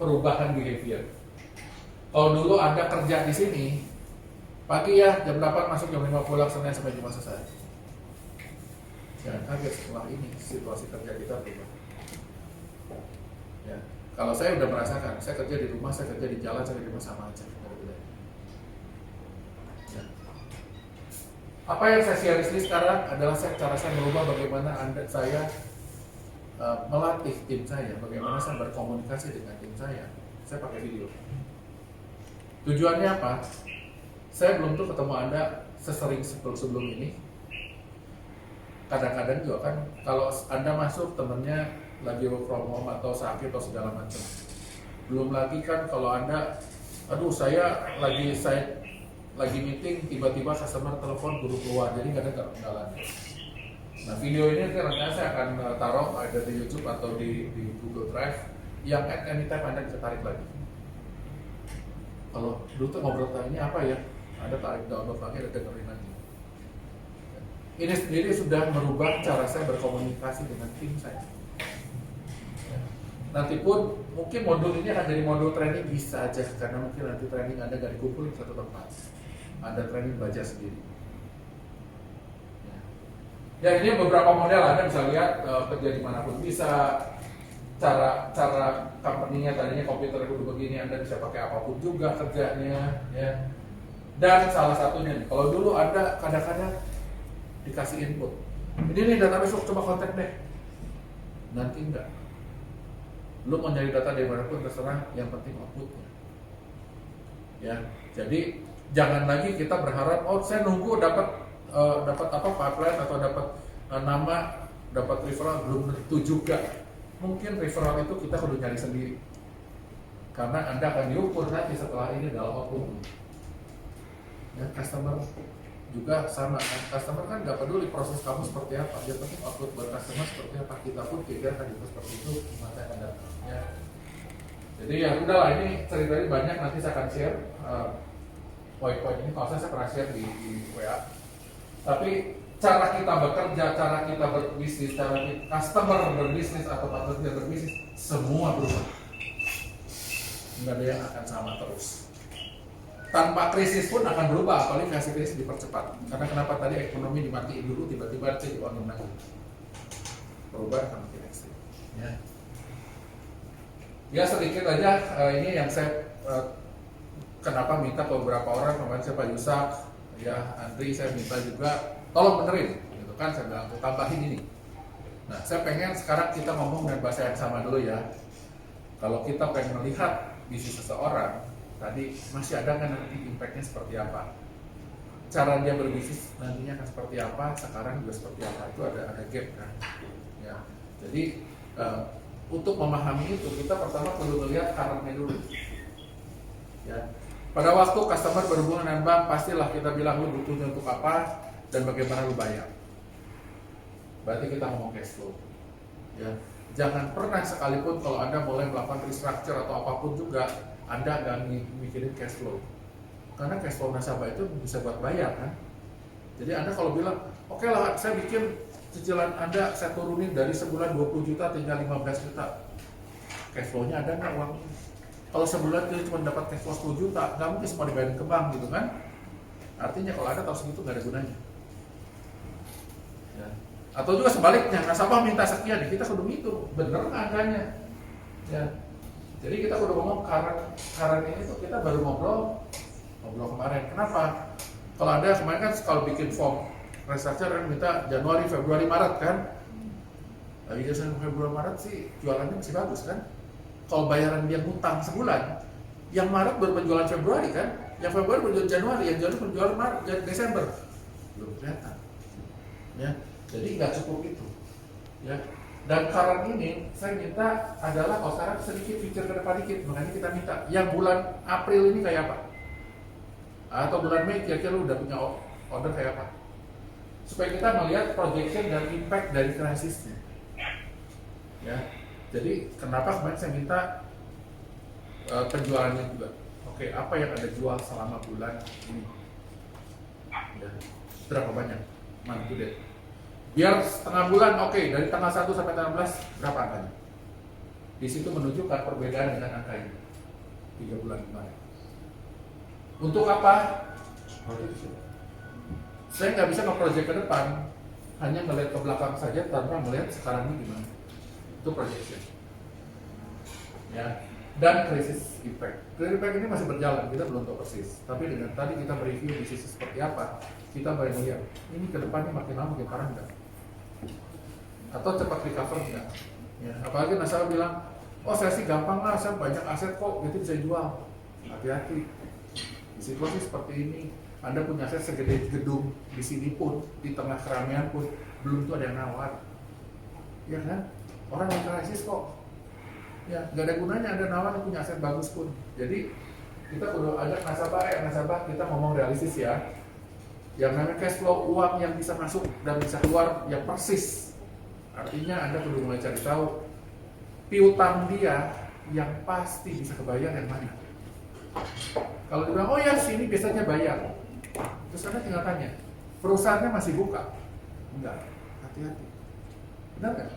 perubahan behavior. Kalau dulu Anda kerja di sini, pagi ya, jam 8 masuk, jam 5 pulang, Senin sampai Jumat selesai. Jangan kaget setelah ini, situasi kerja kita berubah. Ya. Kalau saya udah merasakan, saya kerja di rumah, saya kerja di jalan, saya kerja di rumah sama aja. Ya. Apa yang saya share di sini sekarang adalah cara saya merubah bagaimana saya melatih tim saya, bagaimana saya berkomunikasi dengan tim saya. Saya pakai video. Tujuannya apa? Saya belum tuh ketemu Anda sesering sebelum ini. Kadang-kadang juga kan, kalau Anda masuk temennya lagi work from home atau sakit atau segala macam. Belum lagi kan kalau Anda, saya lagi meeting, tiba-tiba customer telepon buru keluar, jadi nggak ada ketinggalan. Nah, video ini nanti saya akan taruh ada di YouTube atau di Google Drive yang at anytime Anda bisa tarik lagi. Kalau dulu tuh ngobrol ini apa ya, Anda tarik download lagi, ada dengerin lagi. Ini sendiri sudah merubah cara saya berkomunikasi dengan tim saya. Nanti pun mungkin modul ini akan jadi modul training bisa aja, karena mungkin nanti training Anda nggak dikumpulin di satu tempat. Anda training belajar sendiri. Ya, ini beberapa model Anda bisa lihat kerja dimanapun bisa. Cara company-nya tadinya komputer dulu begini, Anda bisa pakai apapun juga kerjanya, ya. Dan salah satunya, kalau dulu Anda kadang-kadang dikasih input, ini nih database, coba kontak deh. Nanti enggak. Lu mau nyari data dari manapun terserah, yang penting outputnya. Ya, jadi jangan lagi kita berharap, saya nunggu dapat pipeline atau dapat nama, dapat referral, belum tentu juga. Mungkin referral itu kita kudu nyari sendiri, karena Anda akan diukur nanti setelah ini dalam output. Ya, customer juga sama kan, customer kan nggak peduli proses kamu seperti apa, yang penting output buat customer seperti apa. Kita pun pikir kan juga seperti itu masa yang akan datang. Ya. Jadi ya udahlah, ini ceritanya banyak, nanti saya akan share poin-poin ini. Kalau saya pernah share di WA. Tapi cara kita bekerja, cara kita berbisnis, cara kita, customer berbisnis atau partner berbisnis, semua berubah. Nggak ada yang akan sama terus. Tanpa krisis pun akan berubah, apalagi krisis dipercepat. Karena kenapa tadi ekonomi dimatiin dulu, tiba-tiba jadi on lagi. Perubahan akan makin ekstrim. Ya sedikit aja ini yang saya kenapa minta ke beberapa orang, kemarin saya Pak Yusak, ya Andri, saya minta juga tolong benerin, gitu kan, saya bilang tambahin ini. Nah, saya pengen sekarang kita ngomong dengan bahasa yang sama dulu ya. Kalau kita pengen melihat bisnis seseorang, tadi masih ada kan nanti impactnya seperti apa, cara dia berbisnis nantinya akan seperti apa, sekarang juga seperti apa, itu ada gap kan. Ya, jadi untuk memahami itu kita pertama perlu melihat currentnya dulu. Ya, pada waktu customer berhubungan dengan bank, pastilah kita bilang lu butuhnya untuk apa dan bagaimana lu bayar. Berarti kita ngomong cash flow. Ya, jangan pernah sekalipun kalau Anda mulai melakukan restructure atau apapun juga, Anda nggak mikirin cash flow. Karena cash flow nasabah itu bisa buat bayar kan. Jadi Anda kalau bilang, oke lah, saya bikin cicilan Anda saya turunin dari sebulan 20 juta tinggal 15 juta. Cash flow-nya ada nggak uang? Kalau sebulan dia cuma dapat cash flow 10 juta, nggak mungkin semua dibayarin ke bank gitu kan. Artinya kalau Anda tahu segitu nggak ada gunanya. Ya. Atau juga sebaliknya, nasabah minta sekian, kita kudu ngitung, bener nggak angkanya. Ya. Jadi kita kudu ngomong current ini tuh kita baru ngobrol kemarin. Kenapa? Kalau Anda kemarin kan kalau bikin form restructure kan minta Januari, Februari, Maret kan. Lagi Januari, Februari, Maret sih jualannya masih bagus kan. Kalau bayaran dia ngutang sebulan, yang Maret baru penjualan Februari kan, yang Februari penjualan Januari, yang Januari penjualan Maret, Desember belum kelihatan. Ya, jadi nggak cukup itu. Ya, dan current ini saya minta adalah kalau sekarang sedikit pikir ke depan dikit, makanya kita minta yang bulan April ini kayak apa, atau bulan Mei kira-kira lu udah punya order kayak apa, supaya kita melihat projection dan impact dari krisisnya. Ya, jadi kenapa kemarin saya minta penjualannya juga. Oke, apa yang Anda jual selama bulan ini? Ya, berapa banyak? Mana itu deh. Biar setengah bulan, oke, dari tanggal 1 sampai tanggal 11 berapa angkanya? Di situ menunjukkan perbedaan dengan angka ini 3 bulan kemarin. Untuk apa? Projection. Saya nggak bisa nge-project ke depan, hanya melihat ke belakang saja tanpa melihat sekarang ini gimana. Itu projection. Ya. Dan krisis impact. Krisis impact ini masih berjalan, kita belum tahu persis. Tapi dengan tadi kita mereview bisnis seperti apa, kita baru lihat ini ke depannya makin lama makin parah enggak? Atau cepat recover enggak? Ya, apalagi nasabah bilang, oh saya sih gampang lah, saya banyak aset kok, gitu bisa jual. Hati-hati. Di situasi seperti ini, Anda punya aset segede gedung di sini pun, di tengah keramaian pun, belum tuh ada yang nawar. Ya kan? Orang yang krisis kok. Ya, nggak ada gunanya ada nawar yang punya aset bagus pun. Jadi kita perlu ajak nasabah kita ngomong realistis ya. Yang namanya cash flow uang yang bisa masuk dan bisa keluar yang persis. Artinya Anda perlu mulai cari tahu piutang dia yang pasti bisa kebayar yang mana. Kalau dibilang oh ya sini biasanya bayar, terus Anda tinggal tanya perusahaannya masih buka? Enggak, hati-hati. Benar nggak?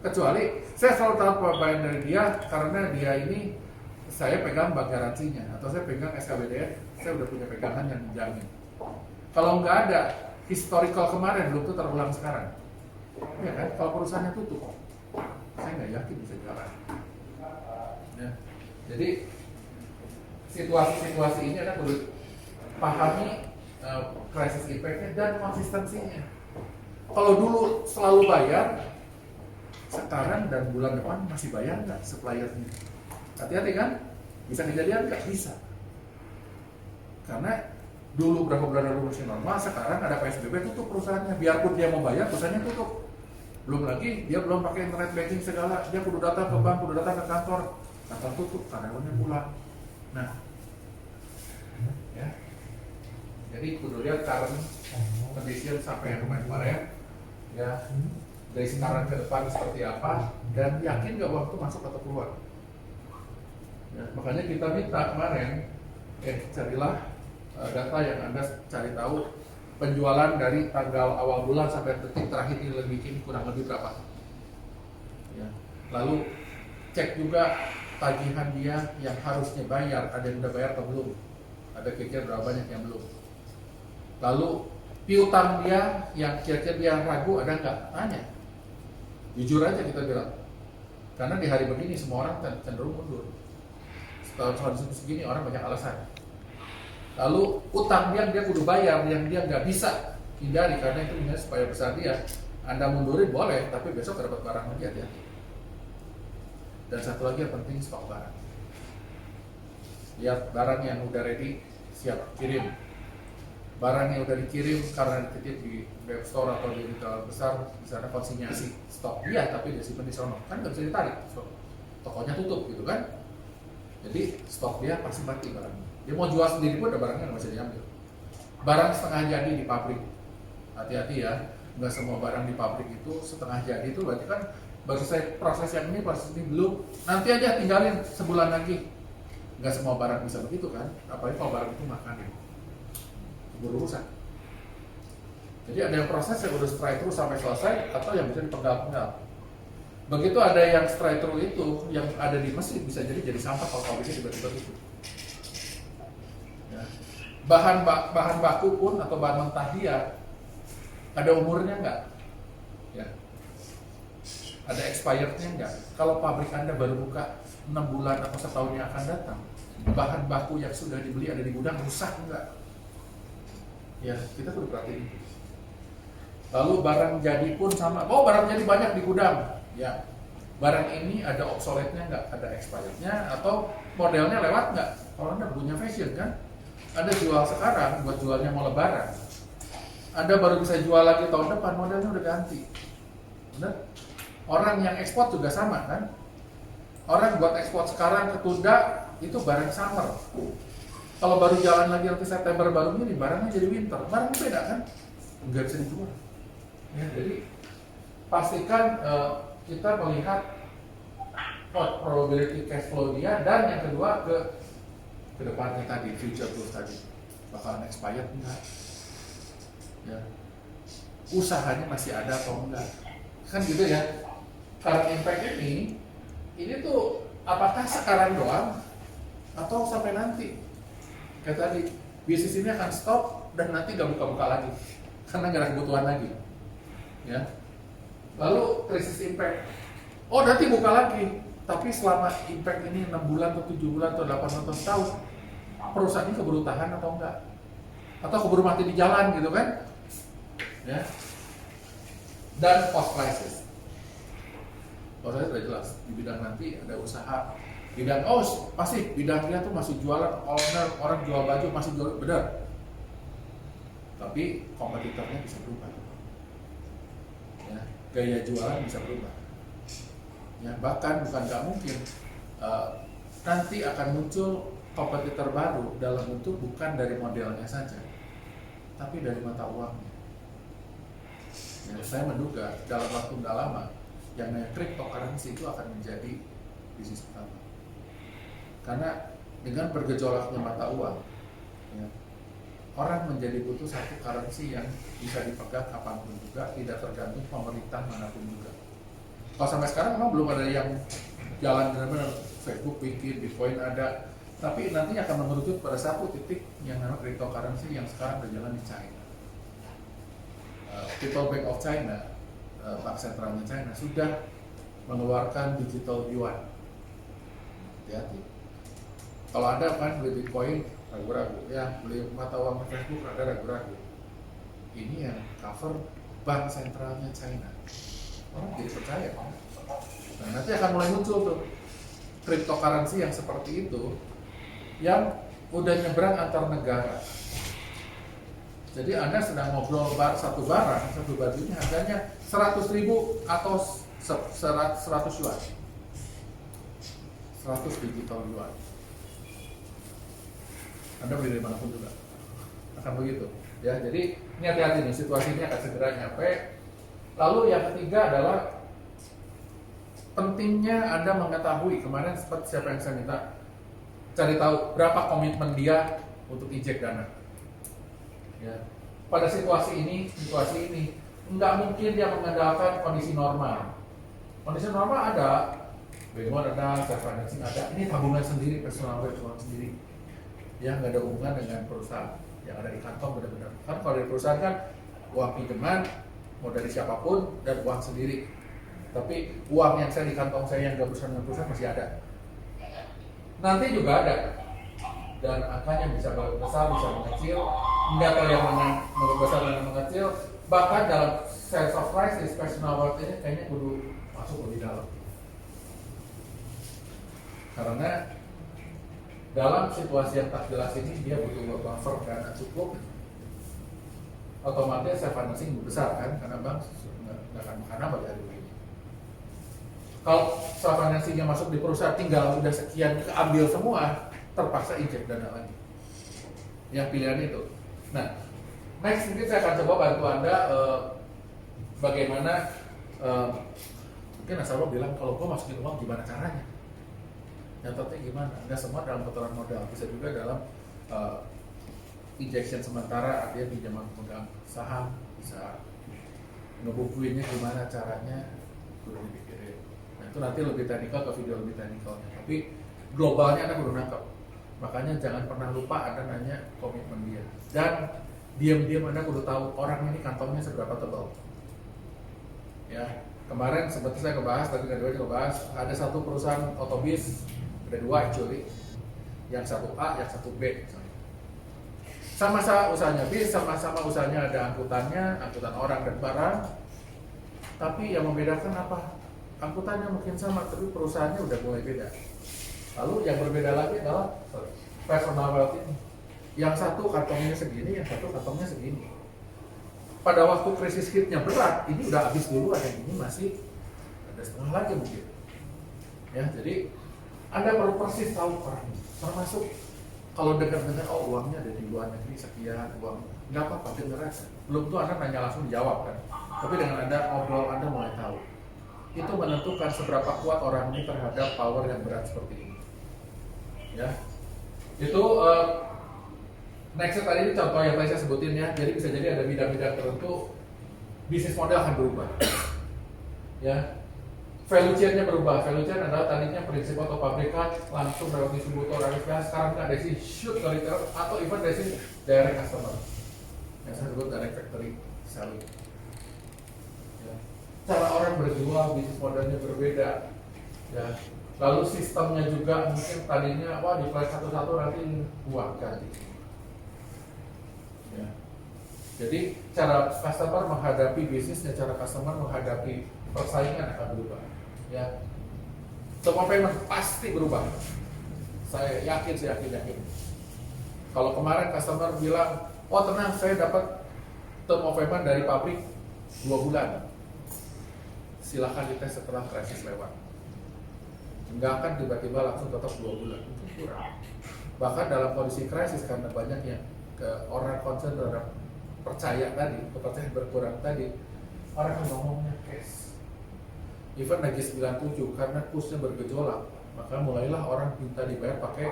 Kecuali saya selalu tahu pembayaran dari dia karena dia ini saya pegang bank garansinya atau saya pegang SKBDR, saya udah punya pegangan yang menjamin. Kalau nggak ada historical kemarin belum tuh terulang sekarang, ya kan? Kalau perusahaannya tutup, saya nggak yakin bisa jalan. Ya. Jadi situasi-situasi ini Anda perlu pahami crisis impact-nya dan konsistensinya. Kalau dulu selalu bayar, sekarang dan bulan depan masih bayar nggak suppliernya? Hati-hati kan? Bisa kejadian nggak? Bisa. Karena dulu berapa bulan lalu masih normal, sekarang ada PSBB tutup perusahaannya. Biarpun dia mau bayar, perusahaannya tutup. Belum lagi dia belum pakai internet banking segala, dia kudu datang ke bank, kudu datang ke kantor tutup, karyawannya pulang. Nah, ya. Jadi kudu lihat current condition sampai yang kemarin, ya. Dari sekarang ke depan seperti apa dan yakin nggak waktu masuk atau keluar. Ya, makanya kita minta kemarin carilah data yang Anda cari tahu penjualan dari tanggal awal bulan sampai detik terakhir ini bikin kurang lebih berapa. Ya. Lalu cek juga tagihan dia yang harusnya bayar, ada yang udah bayar atau belum, ada kira-kira berapa banyak yang belum. Lalu piutang dia yang kira-kira dia ragu ada nggak? Tanya. Jujur aja kita bilang, karena di hari begini semua orang cenderung mundur. Setelah kondisi segini orang banyak alasan. Lalu utang dia kudu bayar yang dia nggak bisa hindari karena itu misalnya supaya besar dia. Anda mundurin boleh, tapi besok dapat barang lagi hati-hati. Dan satu lagi yang penting stok barang. Lihat barang yang udah ready siap kirim. Barang yang udah dikirim karena dititip di web store atau di retail besar, di sana konsinyasi stok dia tapi dia simpan di sana kan nggak bisa ditarik, tokonya tutup gitu kan. Jadi stok dia pasti mati barangnya. Dia mau jual sendiri pun ada barangnya nggak bisa diambil. Barang setengah jadi di pabrik, hati-hati ya, nggak semua barang di pabrik itu setengah jadi itu berarti kan baru saya proses yang ini proses ini belum, nanti aja tinggalin sebulan lagi. Nggak semua barang bisa begitu kan, apalagi kalau barang itu makanan. Berurusan. Jadi ada yang proses yang udah straight through sampai selesai atau yang bisa dipenggal-penggal. Begitu ada yang straight through itu yang ada di mesin bisa jadi sampah kalau pabriknya tiba-tiba tutup. Ya. Bahan baku pun atau bahan mentah dia ada umurnya nggak? Ya. Ada expirednya nggak? Kalau pabrik Anda baru buka 6 bulan atau setahun yang akan datang, bahan baku yang sudah dibeli ada di gudang rusak nggak? Ya, kita perlu perhatiin. Lalu barang jadi pun sama. Oh, barang jadi banyak di gudang. Ya, barang ini ada obsoletnya nggak? Ada expirednya atau modelnya lewat nggak? Kalau Anda punya fashion kan, Anda jual sekarang buat jualnya mau lebaran. Anda baru bisa jual lagi tahun depan, modelnya udah ganti. Benar? Orang yang ekspor juga sama kan? Orang buat ekspor sekarang ketunda itu barang summer. Kalau baru jalan lagi nanti September baru ini barangnya jadi winter, barangnya beda kan? Nggak bisa dijual. Ya, jadi pastikan kita melihat probability cash flow dia dan yang kedua ke depannya tadi future growth tadi bakalan expired enggak? Ya. Usahanya masih ada atau enggak? Kan gitu ya. Current impact ini ini tuh apakah sekarang doang atau sampai nanti? Kayak tadi, bisnis ini akan stop dan nanti gak buka-buka lagi karena gak ada kebutuhan lagi. Ya. Lalu krisis impact, oh nanti buka lagi, tapi selama impact ini 6 bulan atau 7 bulan atau 8 atau setahun, perusahaan ini keburu tahan atau enggak? Atau keburu mati di jalan gitu kan? Ya. Dan post crisis. Post crisis sudah jelas, di bidang nanti ada usaha, bidang pasti bidang dia tuh masih jualan, owner orang jual baju masih jual, benar. Tapi kompetitornya bisa berubah. Ya, gaya jualan bisa berubah. Ya, bahkan bukan nggak mungkin nanti akan muncul kompetitor baru dalam bentuk bukan dari modelnya saja, tapi dari mata uangnya. Ya, saya menduga dalam waktu nggak lama yang namanya cryptocurrency itu akan menjadi bisnis utama. Karena dengan bergejolaknya mata uang, ya, orang menjadi butuh satu currency yang bisa dipegang kapanpun juga, tidak tergantung pemerintah manapun juga. Kalau sampai sekarang memang belum ada yang jalan benar-benar, Facebook bikin, Bitcoin ada, tapi nantinya akan menuju pada satu titik yang namanya cryptocurrency yang sekarang berjalan di China. People Bank of China, bank sentralnya China sudah mengeluarkan digital yuan. Hati-hati. Kalau ada kan beli Bitcoin ragu-ragu, ya beli mata uang Facebook ada ragu-ragu. Ini yang cover bank sentralnya China. Orang jadi percaya. Nah, nanti akan mulai muncul tuh cryptocurrency yang seperti itu, yang udah nyebrang antar negara. Jadi Anda sedang ngobrol satu baju ini harganya 100.000 atau 100 yuan. 100 digital yuan. Anda beli dari manapun juga akan begitu. Ya, jadi ini hati-hati nih, situasi ini akan segera nyampe. Lalu yang ketiga adalah pentingnya Anda mengetahui, kemarin sempat siapa yang saya minta cari tahu berapa komitmen dia untuk injek dana. Ya. Pada situasi ini nggak mungkin dia mengandalkan kondisi normal. Kondisi normal ada, BMO ada, self financing ada. Ini tabungan sendiri, personal wealth sendiri. Ya, nggak ada hubungan dengan perusahaan yang ada di kantong benar-benar. Kan kalau dari perusahaan kan uang pinjaman mau dari siapapun dan uang sendiri. Tapi uang yang saya di kantong saya yang nggak berusaha dengan perusahaan masih ada. Nanti juga ada. Dan angkanya bisa besar, bisa mengecil. Nggak tahu yang mana besar dan mengecil. Bahkan dalam sense of crisis, personal wealth ini kayaknya kudu masuk lebih dalam. Karena dalam situasi yang tak jelas ini dia butuh buffer dana cukup. Otomatis self financing besar kan, karena bank nggak akan makan apa dari ini. Kalau self financingnya masuk di perusahaan tinggal udah sekian keambil semua, terpaksa injek dana lagi. Yang pilihan itu. Nah, next mungkin saya akan coba bantu Anda bagaimana mungkin Nasabah bilang kalau gua masukin uang gimana caranya? Nyatanya gimana? Anda semua dalam putaran modal, bisa juga dalam injection sementara, artinya pinjaman pemegang saham, bisa ngebukuinnya gimana caranya, perlu dipikirin. Nah itu nanti lebih teknikal ke video lebih teknikalnya, tapi globalnya Anda perlu nangkep. Makanya jangan pernah lupa Anda nanya komitmen dia, dan diam-diam Anda perlu tahu orang ini kantongnya seberapa tebal. Ya, kemarin seperti saya kebahas, tadi kedua juga bahas, ada satu perusahaan otobis, ada dua actually, yang satu A, yang satu B. Sama-sama usahanya bis, sama-sama usahanya ada angkutannya, angkutan orang dan barang. Tapi yang membedakan apa? Angkutannya mungkin sama, tapi perusahaannya udah mulai beda. Lalu yang berbeda lagi adalah personal wealth ini. Yang satu kantongnya segini, yang satu kantongnya segini. Pada waktu krisis hitnya berat, ini udah habis dulu, yang ini masih ada setengah lagi mungkin. Ya, jadi Anda perlu persis tahu orang ini, termasuk kalau dengar-dengar, oh uangnya ada di luar negeri sekian, uang nggak apa-apa, dengar aja. Belum tuh Anda nanya langsung dijawab kan. Tapi dengan Anda ngobrol, Anda mulai tahu. Itu menentukan seberapa kuat orang ini terhadap power yang berat seperti ini. Ya, itu next tadi itu contoh yang tadi saya sebutin ya. Jadi bisa jadi ada bidang-bidang tertentu bisnis model akan berubah. Ya, Value chain-nya berubah. Value chain adalah tadinya prinsip atau pabrikan langsung lewat distributor, sekarang nggak dari shoot ke retailer atau even dari direct customer. Yang saya sebut direct factory selling. Ya. Cara orang berjual, bisnis modelnya berbeda. Ya. Lalu sistemnya juga mungkin tadinya di flash satu-satu nanti buang ganti. Ya. Jadi cara customer menghadapi bisnisnya, cara customer menghadapi persaingan akan berubah. Ya, semua payment pasti berubah. Saya yakin. Kalau kemarin customer bilang, tenang, saya dapat term of payment dari pabrik 2 bulan. Silahkan dites setelah krisis lewat. Nggak akan tiba-tiba langsung tetap 2 bulan. Itu kurang. Bahkan dalam kondisi krisis karena banyaknya orang concern terhadap percaya tadi, kepercayaan berkurang tadi, orang akan ngomongnya cash. Even lagi 97 karena kursnya bergejolak, maka mulailah orang minta dibayar pakai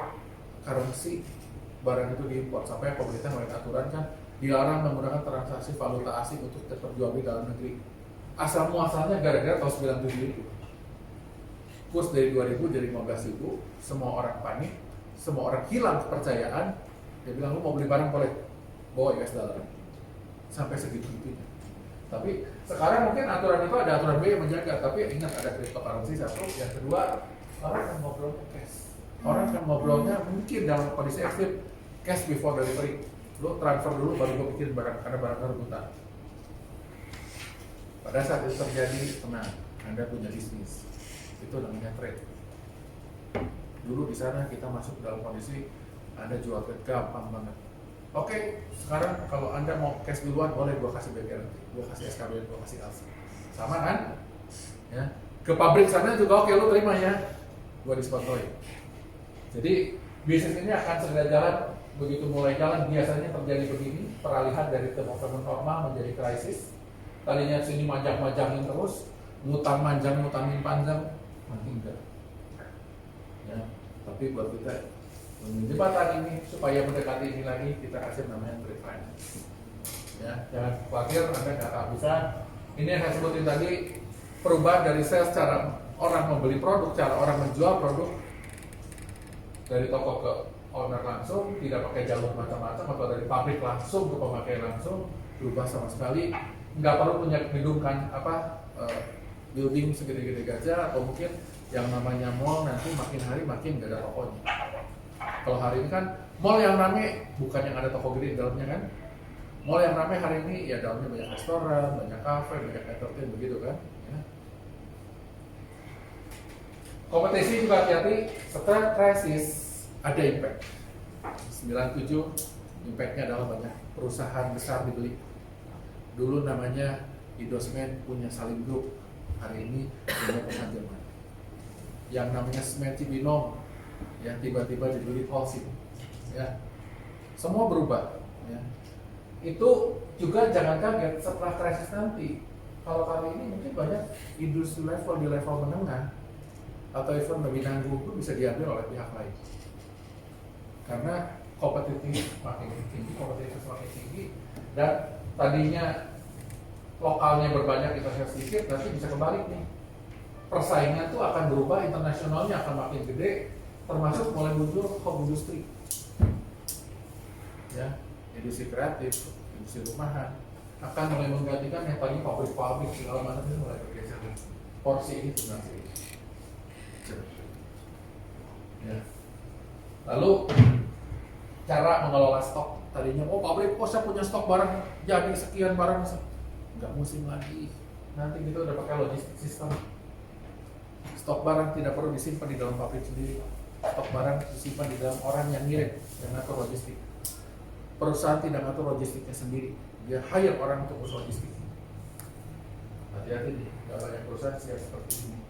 currency, barang itu diimpor, sampai pemerintah mulai aturan kan dilarang menggunakan transaksi valuta asing untuk terjual di dalam negeri. Asal muasalnya gara-gara tahun 97 itu. Kurs dari 2000 jadi 15.000, semua orang panik, semua orang hilang kepercayaan. Dia bilang, lu mau beli barang boleh, bawa US dollar. Sampai segitu-gitunya. Tapi sekarang mungkin aturan itu ada aturan B yang menjaga, tapi ingat ada cryptocurrency satu. Yang kedua, orang akan ngobrolnya cash. Orang akan ngobrolnya mungkin dalam kondisi ekstrim cash before delivery. Lo transfer dulu baru gue bikin barang, karena barangnya rebutan. Pada saat itu terjadi, tenang, Anda punya bisnis. Itu namanya trade. Dulu di sana kita masuk dalam kondisi Anda jual trade gampang banget. Oke, sekarang kalau Anda mau cash duluan, boleh gue kasih BGR, gue kasih SKB, gue kasih LC. Sama kan? Ya. Ke pabrik sana juga oke, lu terima ya, gue diskontoin. Jadi bisnis ini akan segera jalan. Begitu mulai jalan, biasanya terjadi begini, peralihan dari term of payment normal menjadi krisis. Tadinya sini majang-majangin terus, ngutang ngutangin panjang, nanti enggak. Ya, tapi buat kita jembatan ini supaya mendekati ini lagi, kita kasih namanya trade finance. Ya, jangan khawatir, Anda nggak akan bisa. Ini yang saya sebutin tadi, perubahan dari sales, cara orang membeli produk, cara orang menjual produk dari toko ke owner langsung, tidak pakai jalur macam-macam, atau dari pabrik langsung ke pemakai langsung, berubah sama sekali. Nggak perlu punya gedung building segede-gede gajah, atau mungkin yang namanya mall nanti makin hari makin nggak ada tokonya. Kalau hari ini kan mall yang rame bukan yang ada toko gede di dalamnya kan. Mall yang rame hari ini ya dalamnya banyak restoran, banyak kafe, banyak entertain begitu kan. Ya. Kompetisi juga hati-hati, setelah krisis ada impact. 97 impactnya adalah banyak perusahaan besar dibeli. Dulu namanya Indosmen punya Salim Group, hari ini punya perusahaan Jerman. Yang namanya Semen Cibinong ya tiba-tiba dibeli Holcim, ya semua berubah. Ya. Itu juga jangan kaget setelah krisis nanti. Kalau kali ini mungkin banyak industri level di level menengah atau even lebih nanggung itu bisa diambil oleh pihak lain. Karena kompetitif makin tinggi, dan tadinya lokalnya berbanyak, investasi sedikit, nanti bisa kebalik nih. Persaingan tuh akan berubah, internasionalnya akan makin gede. Termasuk mulai muncul home industri, ya, industri kreatif, industri rumahan akan mulai menggantikan yang tadi pabrik-pabrik segala macam itu mulai bergeser. Porsi ini sebenarnya. Ya. Lalu cara mengelola stok, tadinya pabrik saya punya stok barang jadi sekian barang, nggak musim lagi. Nanti kita udah pakai logistik sistem. Stok barang tidak perlu disimpan di dalam pabrik sendiri. Stok barang disimpan di dalam orang yang ngirim, yang ngatur logistik. Perusahaan tidak ngatur logistiknya sendiri, dia hire orang untuk urus logistik. Hati-hati nih, nggak banyak perusahaan siap seperti ini.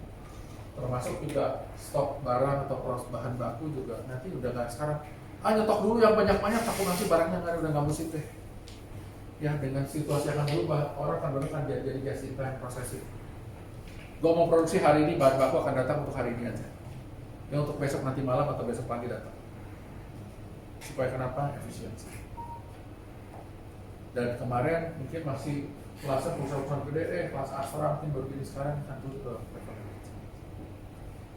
Termasuk juga stok barang atau bahan baku juga nanti udah nggak sekarang. Nyetok dulu yang banyak-banyak, takut nanti barangnya nggak, udah nggak musim deh. Ya, dengan situasi akan berubah, orang akan jadi just in time processing. Gue mau produksi hari ini, bahan baku akan datang untuk hari ini aja. Ya, untuk besok nanti malam atau besok pagi datang. Supaya kenapa? Efisiensi. Dan kemarin mungkin masih kelasnya perusahaan gede, kelas Astra mungkin baru ini, sekarang akan turun ke level ini.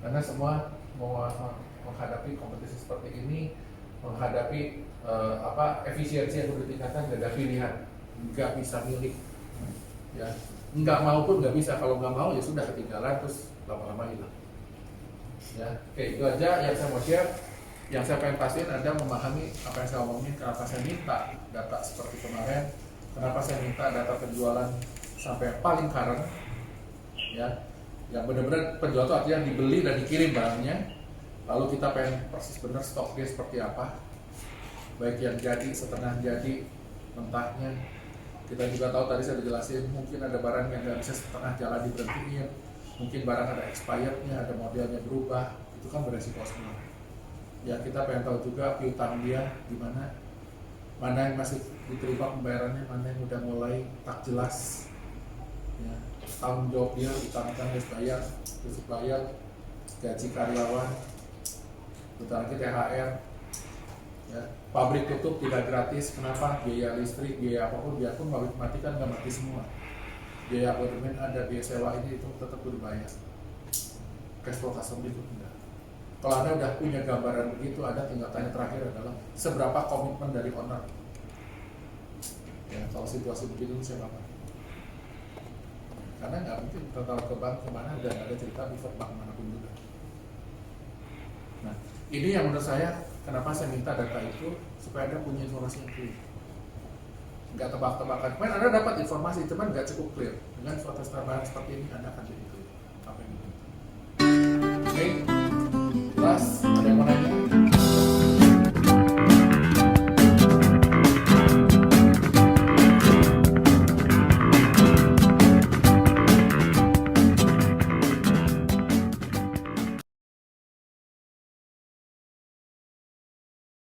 Karena semua mau menghadapi kompetisi seperti ini, menghadapi efisiensi yang udah ditingkatkan, gak ada pilihan, nggak bisa milih, ya nggak mau pun nggak bisa. Kalau nggak mau ya sudah ketinggalan, terus lama-lama hilang. Ya, oke, itu aja yang saya mau share. Yang saya pengen pastiin Anda memahami apa yang saya omongin, kenapa saya minta data seperti kemarin, kenapa saya minta data penjualan sampai yang paling current, ya, yang benar-benar penjual itu artinya dibeli dan dikirim barangnya, lalu kita pengen persis benar stok dia seperti apa, baik yang jadi, setengah jadi, mentahnya. Kita juga tahu tadi saya udah jelasin, mungkin ada barang yang nggak bisa setengah jalan diberhentiin, mungkin barang ada expirednya, ada modelnya berubah, itu kan beresiko semua. Ya kita pengen tahu juga piutang dia gimana, mana yang masih diterima pembayarannya, mana yang udah mulai tak jelas, ya, tanggung jawab dia, utang-utang harus bayar, terus bayar, gaji karyawan, utang lagi THR, ya, pabrik tutup tidak gratis, kenapa? Biaya listrik, biaya apapun, biarpun pabrik mati kan nggak mati semua, biaya abonemen ada, biaya sewa ini itu tetap berbayar, cash flow customer itu tidak. Kalau Anda udah punya gambaran begitu, Anda tinggal tanya terakhir adalah seberapa komitmen dari owner. Ya, kalau situasi begitu siapa? Karena nggak mungkin kita tahu ke bank kemana dan ada cerita before bank manapun juga. Nah, ini yang menurut saya kenapa saya minta data itu supaya Anda punya informasi yang clear. Nggak tebak-tebakan. Kemarin Anda dapat informasi, cuman nggak cukup clear. Dengan suatu tambahan seperti ini, Anda akan jadi clear. Apa yang dibutuhkan. Oke. Ada yang mau nanya?